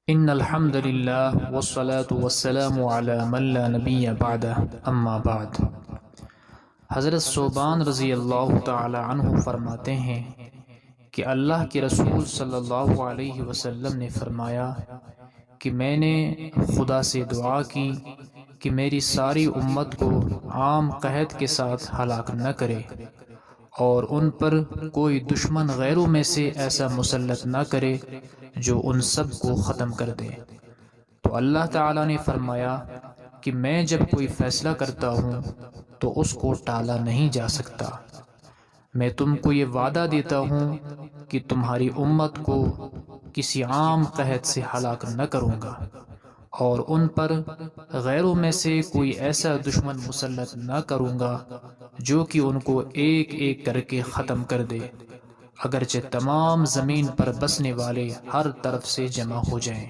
ان الحمد للہ والصلاة والسلام علی من لا نبی بعدہ اما بعد۔ حضرت ثوبان رضی اللہ تعالی عنہ فرماتے ہیں کہ اللہ کے رسول صلی اللہ علیہ وسلم نے فرمایا کہ میں نے خدا سے دعا کی کہ میری ساری امت کو عام قحط کے ساتھ ہلاک نہ کرے اور ان پر کوئی دشمن غیروں میں سے ایسا مسلط نہ کرے جو ان سب کو ختم کر دے۔ تو اللہ تعالیٰ نے فرمایا کہ میں جب کوئی فیصلہ کرتا ہوں تو اس کو ٹالا نہیں جا سکتا۔ میں تم کو یہ وعدہ دیتا ہوں کہ تمہاری امت کو کسی عام قحط سے ہلاک نہ کروں گا اور ان پر غیروں میں سے کوئی ایسا دشمن مسلط نہ کروں گا جو کہ ان کو ایک ایک کر کے ختم کر دے، اگرچہ تمام زمین پر بسنے والے ہر طرف سے جمع ہو جائیں۔